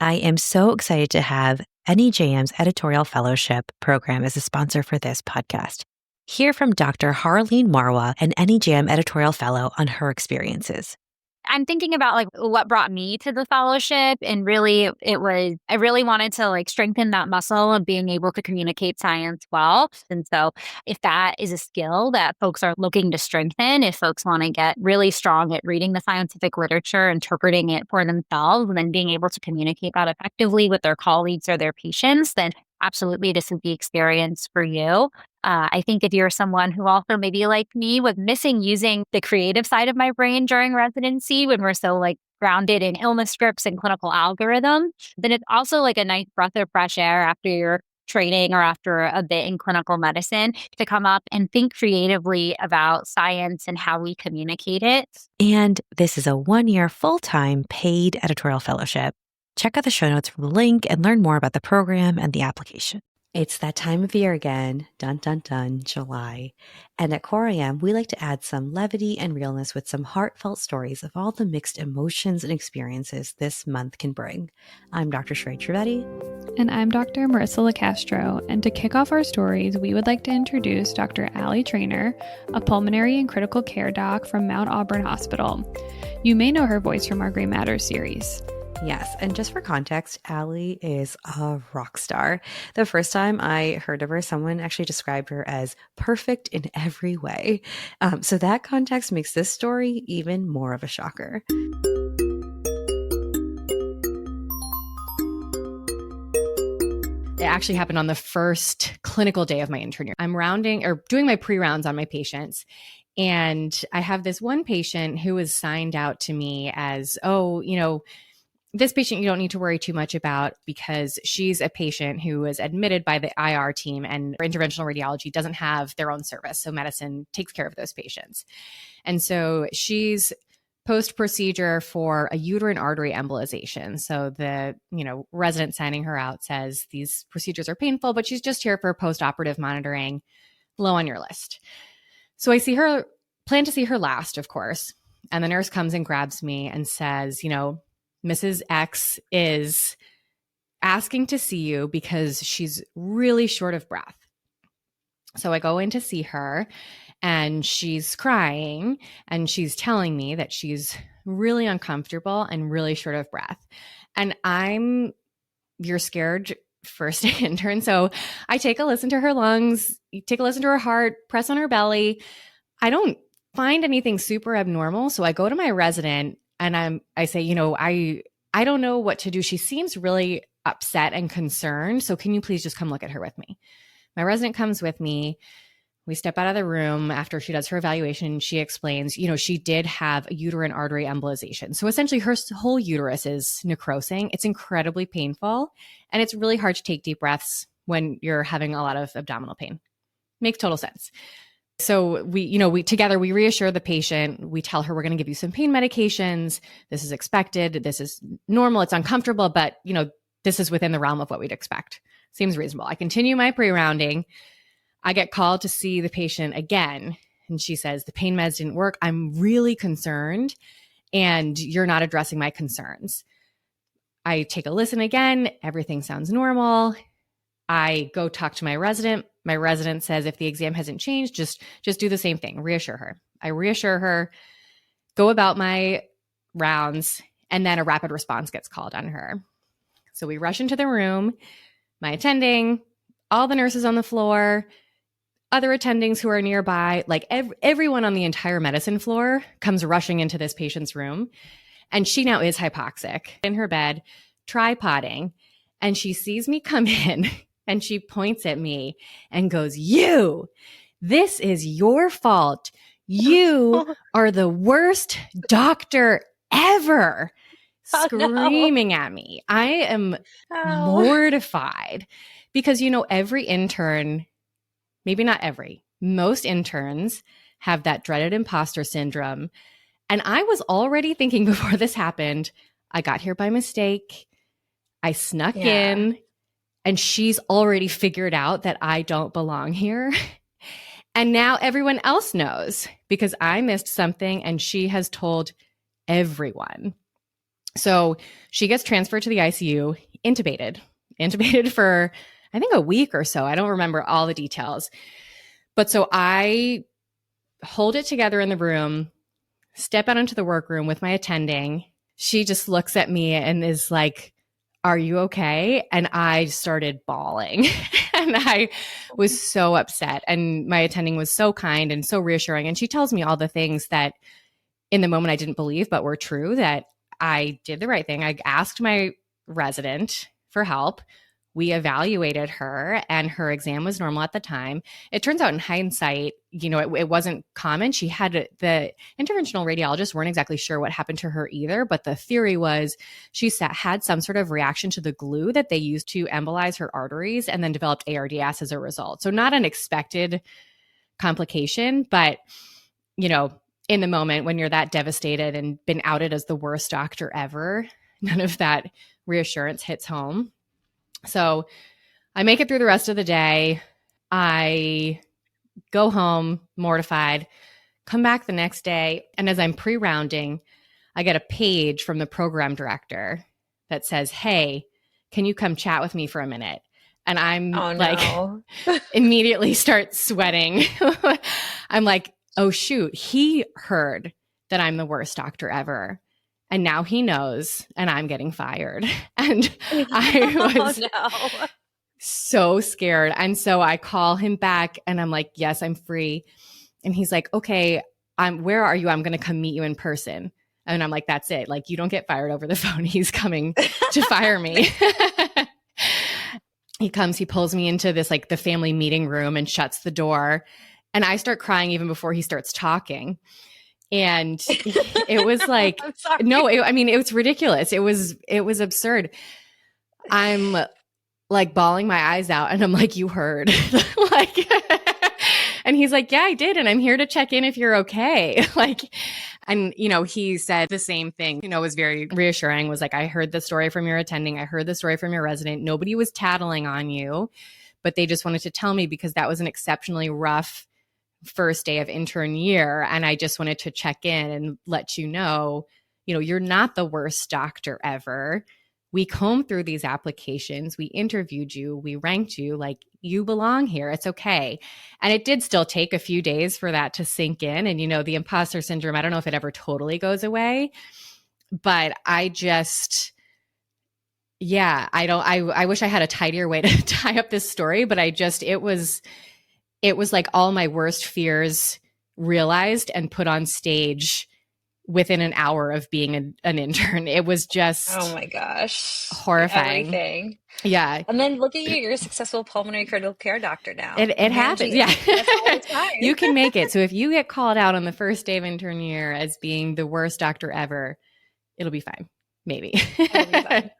I am so excited to have NEJM's Editorial Fellowship program as a sponsor for this podcast. Hear from Dr. Harleen Marwa, an NEJM Editorial Fellow, on her experiences. I'm thinking about like what brought me to the fellowship, and really I really wanted to like strengthen that muscle of being able to communicate science well. And so if that is a skill that folks are looking to strengthen, if folks want to get really strong at reading the scientific literature, interpreting it for themselves, and then being able to communicate that effectively with their colleagues or their patients, then absolutely this is the experience for you. I think if you're someone who also maybe like me was missing using the creative side of my brain during residency when we're so like grounded in illness scripts and clinical algorithm, then it's also like a nice breath of fresh air after your training or after a bit in clinical medicine to come up and think creatively about science and how we communicate it. And this is a 1-year full-time paid editorial fellowship. Check out the show notes for the link and learn more about the program and the application. It's that time of year again, dun dun dun, July. And at CoreIM, we like to add some levity and realness with some heartfelt stories of all the mixed emotions and experiences this month can bring. I'm Dr. Sheree Trivedi. And I'm Dr. Marissa LaCastro. And to kick off our stories, we would like to introduce Dr. Allie Trainor, a pulmonary and critical care doc from Mount Auburn Hospital. You may know her voice from our Gray Matters series. Yes, and just for context, Allie is a rock star. The first time I heard of her, someone actually described her as perfect in every way. So that context makes this story even more of a shocker. It actually happened on the first clinical day of my intern year. I'm doing my pre-rounds on my patients. And I have this one patient who was signed out to me as, this patient you don't need to worry too much about because she's a patient who was admitted by the IR team, and interventional radiology doesn't have their own service. So medicine takes care of those patients. And so she's post-procedure for a uterine artery embolization. So the, resident signing her out says these procedures are painful, but she's just here for post-operative monitoring, low on your list. So I plan to see her last, of course. And the nurse comes and grabs me and says, Mrs. X is asking to see you because she's really short of breath. So I go in to see her and she's crying and she's telling me that she's really uncomfortable and really short of breath. And you're scared first intern. So I take a listen to her lungs, take a listen to her heart, press on her belly. I don't find anything super abnormal. So I go to my resident and I say, I don't know what to do. She seems really upset and concerned. So can you please just come look at her with me? My resident comes with me. We step out of the room after she does her evaluation. She explains, she did have a uterine artery embolization. So essentially her whole uterus is necrosing. It's incredibly painful. And it's really hard to take deep breaths when you're having a lot of abdominal pain. Makes total sense. So we reassure the patient. We tell her we're going to give you some pain medications. This is expected. This is normal. It's uncomfortable, but this is within the realm of what we'd expect. Seems reasonable. I continue my pre-rounding. I get called to see the patient again. And she says, the pain meds didn't work. I'm really concerned and you're not addressing my concerns. I take a listen again. Everything sounds normal. I go talk to my resident. My resident says, if the exam hasn't changed, just do the same thing. Reassure her. I reassure her, go about my rounds, and then a rapid response gets called on her. So we rush into the room, my attending, all the nurses on the floor, other attendings who are nearby, like everyone on the entire medicine floor comes rushing into this patient's room. And she now is hypoxic in her bed, tripoding, and she sees me come in. And she points at me and goes, this is your fault. You are the worst doctor ever. Screaming at me. I am mortified because, every intern, maybe not every, most interns have that dreaded imposter syndrome. And I was already thinking before this happened, I got here by mistake. I snuck in. And she's already figured out that I don't belong here. And now everyone else knows because I missed something and she has told everyone. So she gets transferred to the ICU, intubated for, I think, a week or so. I don't remember all the details. But so I hold it together in the room, step out into the workroom with my attending. She just looks at me and is like, "Are you okay?" And I started bawling. And I was so upset. And my attending was so kind and so reassuring. And she tells me all the things that in the moment I didn't believe, but were true, that I did the right thing. I asked my resident for help. We evaluated her and her exam was normal at the time. It turns out in hindsight, it wasn't common. The interventional radiologists weren't exactly sure what happened to her either, but the theory was she had some sort of reaction to the glue that they used to embolize her arteries and then developed ARDS as a result. So not an expected complication, but, in the moment when you're that devastated and been outed as the worst doctor ever, none of that reassurance hits home. So I make it through the rest of the day. I go home mortified, come back the next day. And as I'm pre-rounding, I get a page from the program director that says, "Hey, can you come chat with me for a minute?" And I'm immediately start sweating. I'm like, oh shoot, he heard that I'm the worst doctor ever. And now he knows, and I'm getting fired. And I was so scared. And so I call him back and I'm like, "Yes, I'm free." And he's like, "Okay, where are you? I'm going to come meet you in person." And I'm like, "That's it. Like, you don't get fired over the phone. He's coming to fire me." He comes, he pulls me into this, like, the family meeting room and shuts the door. And I start crying even before he starts talking. And it was like, it was ridiculous. It was absurd. I'm like bawling my eyes out and I'm like, "You heard." And he's like, "Yeah, I did. And I'm here to check in if you're okay." And he said the same thing, was very reassuring, was like, "I heard the story from your attending. I heard the story from your resident. Nobody was tattling on you, but they just wanted to tell me because that was an exceptionally rough first day of intern year. And I just wanted to check in and let you know, you're not the worst doctor ever. We combed through these applications. We interviewed you. We ranked you. Like, you belong here. It's okay." And it did still take a few days for that to sink in. And, the imposter syndrome, I don't know if it ever totally goes away, but I wish I had a tidier way to tie up this story, but it was like all my worst fears realized and put on stage within an hour of being an intern. It was just, oh my gosh, horrifying. Everything. Yeah. And then look at you, you're a successful pulmonary critical care doctor now. It happens. Yeah. That's all the time. You can make it. So if you get called out on the first day of intern year as being the worst doctor ever, it'll be fine. Maybe. It'll be fine.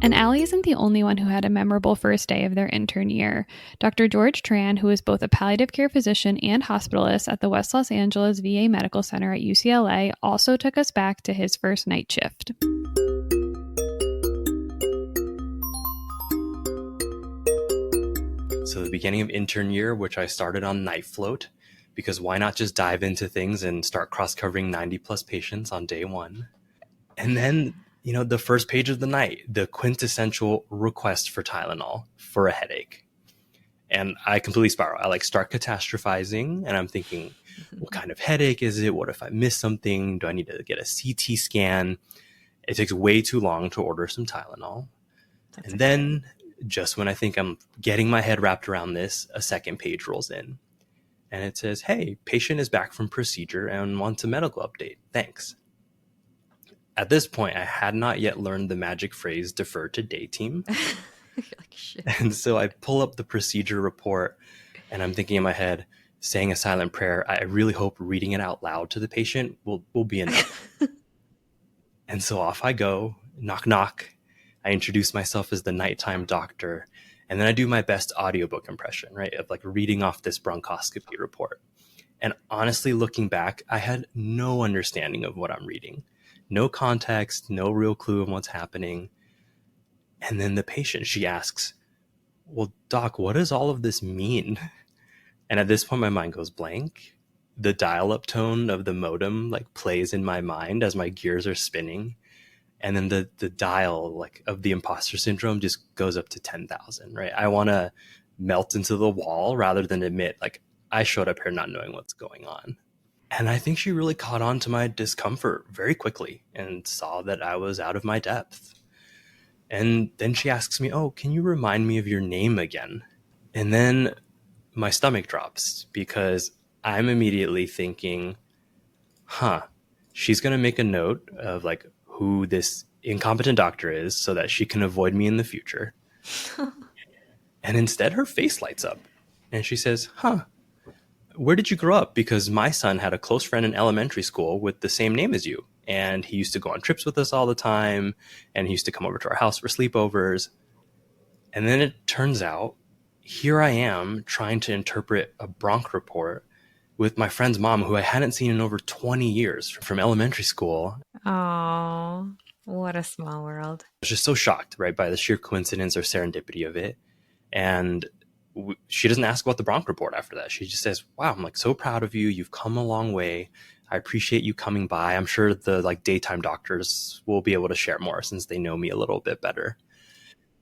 And Allie isn't the only one who had a memorable first day of their intern year. Dr. George Tran, who is both a palliative care physician and hospitalist at the West Los Angeles VA Medical Center at UCLA, also took us back to his first night shift. So the beginning of intern year, which I started on night float, because why not just dive into things and start cross-covering 90 plus patients on day one? And then the first page of the night, the quintessential request for Tylenol for a headache. And I completely spiral. I start catastrophizing and I'm thinking, what kind of headache is it? What if I miss something? Do I need to get a CT scan? It takes way too long to order some Tylenol. Then just when I think I'm getting my head wrapped around this, a second page rolls in and it says, "Hey, patient is back from procedure and wants a medical update. Thanks." At this point, I had not yet learned the magic phrase "defer to day team." You're like, shit. And so I pull up the procedure report and I'm thinking in my head, saying a silent prayer, I really hope reading it out loud to the patient will be enough. And so off I go, knock, knock. I introduce myself as the nighttime doctor. And then I do my best audiobook impression, right, of reading off this bronchoscopy report. And honestly, looking back, I had no understanding of what I'm reading. No context, no real clue of what's happening. And then the patient, she asks, "Well, doc, what does all of this mean?" And at this point, my mind goes blank. the dial-up tone of the modem like plays in my mind as my gears are spinning. And then the dial like of the imposter syndrome just goes up to 10,000, right? I want to melt into the wall rather than admit like I showed up here not knowing what's going on. And I think she really caught on to my discomfort very quickly and saw that I was out of my depth. And then she asks me, "Oh, can you remind me of your name again?" And then my stomach drops because I'm immediately thinking, she's going to make a note of like who this incompetent doctor is so that she can avoid me in the future. And instead her face lights up and she says, "Where did you grow up? Because my son had a close friend in elementary school with the same name as you. And he used to go on trips with us all the time. And he used to come over to our house for sleepovers." And then it turns out, here I am trying to interpret a bronch report with my friend's mom, who I hadn't seen in over 20 years from elementary school. Oh, what a small world. I was just so shocked, right, by the sheer coincidence or serendipity of it. And she doesn't ask about the bronch report after that. She just says, "Wow, I'm like so proud of you. You've come a long way. I appreciate you coming by. I'm sure the like daytime doctors will be able to share more since they know me a little bit better."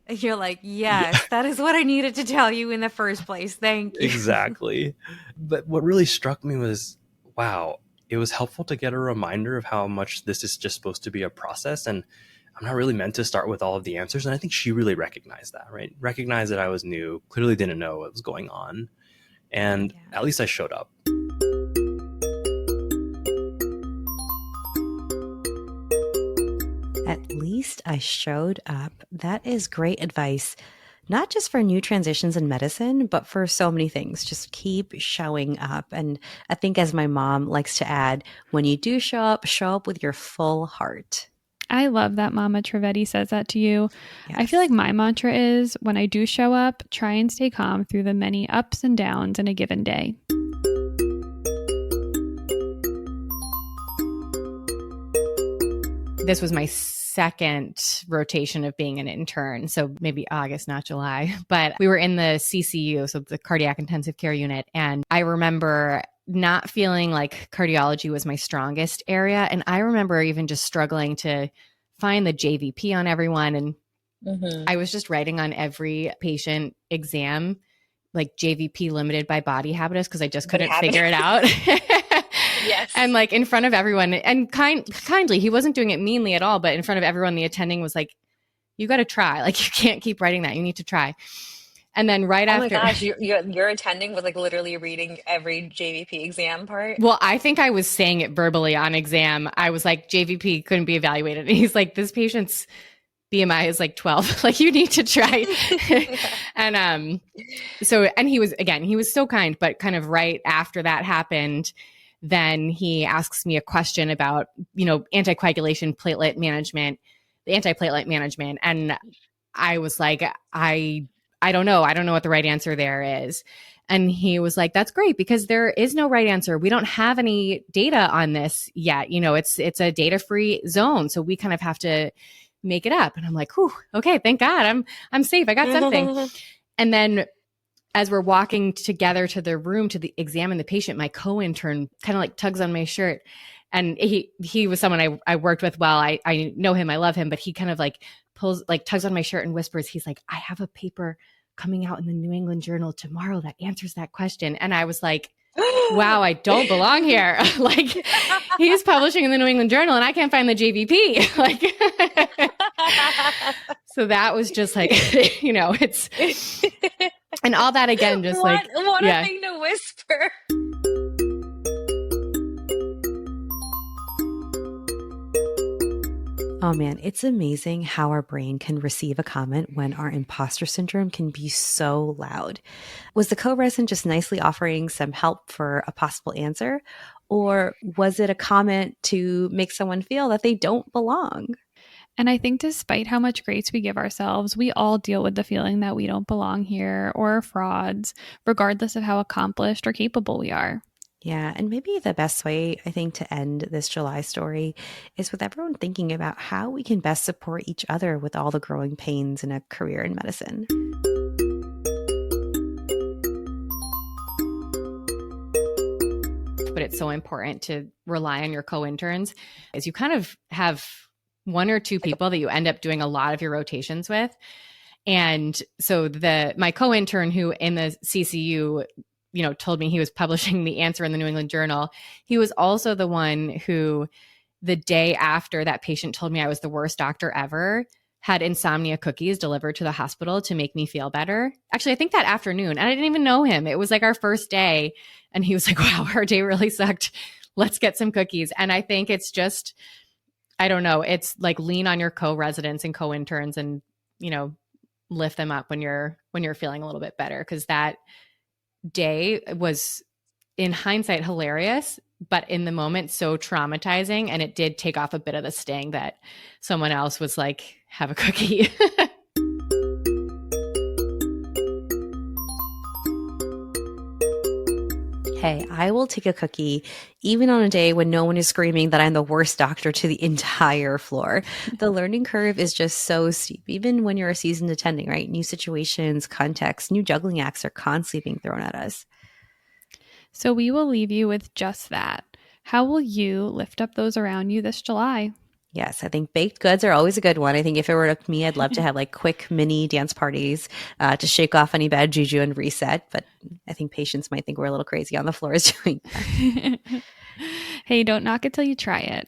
You're like, yes, that is what I needed to tell you in the first place. Thank you. Exactly. But what really struck me was, wow, it was helpful to get a reminder of how much this is just supposed to be a process. And I'm not really meant to start with all of the answers. And I think she really recognized that, right? Recognized that I was new, clearly didn't know what was going on. And at least I showed up. At least I showed up. That is great advice, not just for new transitions in medicine, but for so many things. Just keep showing up. And I think, as my mom likes to add, when you do show up with your full heart. I love that Mama Trevetti says that to you. Yes. I feel like my mantra is, when I do show up, try and stay calm through the many ups and downs in a given day. This was my second rotation of being an intern. So maybe August, not July, but we were in the CCU, so the cardiac intensive care unit. And I remember not feeling like cardiology was my strongest area. And I remember even just struggling to find the JVP on everyone. And I was just writing on every patient exam, like JVP limited by body habitus, because I just couldn't figure it out. Yes. And like in front of everyone, and kindly, he wasn't doing it meanly at all, but in front of everyone, the attending was like, "You got to try. Like, you can't keep writing that. You need to try." And then after, oh my gosh, your attending was like literally reading every JVP exam part. Well, I think I was saying it verbally on exam. I was like, "JVP couldn't be evaluated." And he's like, "This patient's BMI is like 12. Like, you need to try." And he was so kind, but kind of right after that happened, then he asks me a question about, anticoagulation, platelet management, the antiplatelet management. And I was like, I don't know. I don't know what the right answer there is. And he was like, "That's great, because there is no right answer. We don't have any data on this yet. It's a data-free zone. So we kind of have to make it up." And I'm like, "Whew, okay, thank God. I'm safe. I got something." And then as we're walking together to the room to examine the patient, my co-intern kind of like tugs on my shirt. And he was someone I worked with well. I know him. I love him. But he kind of like tugs on my shirt and whispers, he's like, "I have a paper coming out in the New England Journal tomorrow that answers that question." And I was like, wow, I don't belong here. Like, he's publishing in the New England Journal and I can't find the JVP. Like, so that was just like, it's, and all that again, just what a thing to whisper. Oh man, it's amazing how our brain can receive a comment when our imposter syndrome can be so loud. Was the co-resident just nicely offering some help for a possible answer? Or was it a comment to make someone feel that they don't belong? And I think despite how much grace we give ourselves, we all deal with the feeling that we don't belong here or are frauds, regardless of how accomplished or capable we are. Yeah, and maybe the best way, I think, to end this July story is with everyone thinking about how we can best support each other with all the growing pains in a career in medicine. But it's so important to rely on your co-interns is you kind of have one or two people that you end up doing a lot of your rotations with. And so my co-intern who in the CCU, told me he was publishing the answer in the New England Journal, he was also the one who the day after that patient told me I was the worst doctor ever, had insomnia cookies delivered to the hospital to make me feel better. Actually, I think that afternoon, and I didn't even know him. It was like our first day. And he was like, wow, our day really sucked. Let's get some cookies. And I think it's just, I don't know. It's like lean on your co-residents and co-interns and, lift them up when you're feeling a little bit better. Cause that day was in hindsight hilarious, but in the moment so traumatizing. And it did take off a bit of the sting that someone else was like, have a cookie. Hey, I will take a cookie even on a day when no one is screaming that I'm the worst doctor to the entire floor. The learning curve is just so steep, even when you're a seasoned attending, right? New situations, contexts, new juggling acts are constantly being thrown at us. So we will leave you with just that. How will you lift up those around you this July? Yes, I think baked goods are always a good one. I think if it were up to me, I'd love to have like quick mini dance parties to shake off any bad juju and reset. But I think patients might think we're a little crazy on the floors doing that. Hey, don't knock it till you try it.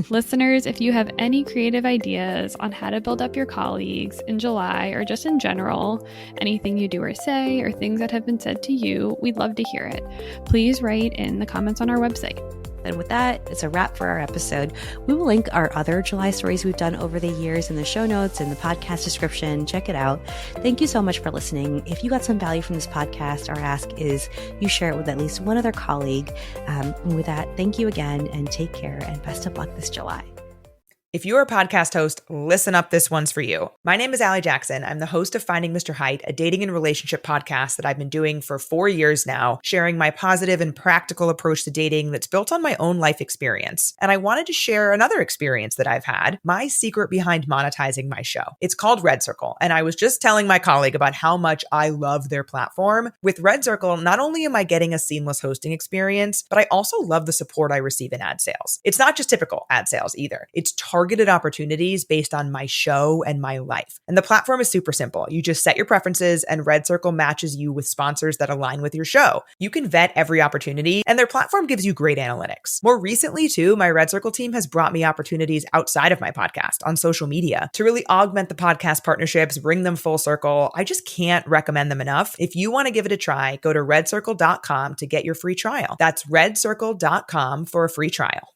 Listeners, if you have any creative ideas on how to build up your colleagues in July or just in general, anything you do or say or things that have been said to you, we'd love to hear it. Please write in the comments on our website. And with that, it's a wrap for our episode. We will link our other July stories we've done over the years in the show notes and the podcast description. Check it out. Thank you so much for listening. If you got some value from this podcast, our ask is you share it with at least one other colleague. And with that, thank you again and take care and best of luck this July. If you're a podcast host, listen up, this one's for you. My name is Allie Jackson. I'm the host of Finding Mr. Height, a dating and relationship podcast that I've been doing for 4 years now, sharing my positive and practical approach to dating that's built on my own life experience. And I wanted to share another experience that I've had, my secret behind monetizing my show. It's called Red Circle, and I was just telling my colleague about how much I love their platform. With Red Circle, not only am I getting a seamless hosting experience, but I also love the support I receive in ad sales. It's not just typical ad sales either. It's targeted opportunities based on my show and my life. And the platform is super simple. You just set your preferences and Red Circle matches you with sponsors that align with your show. You can vet every opportunity and their platform gives you great analytics. More recently too, my Red Circle team has brought me opportunities outside of my podcast on social media to really augment the podcast partnerships, bring them full circle. I just can't recommend them enough. If you want to give it a try, go to redcircle.com to get your free trial. That's redcircle.com for a free trial.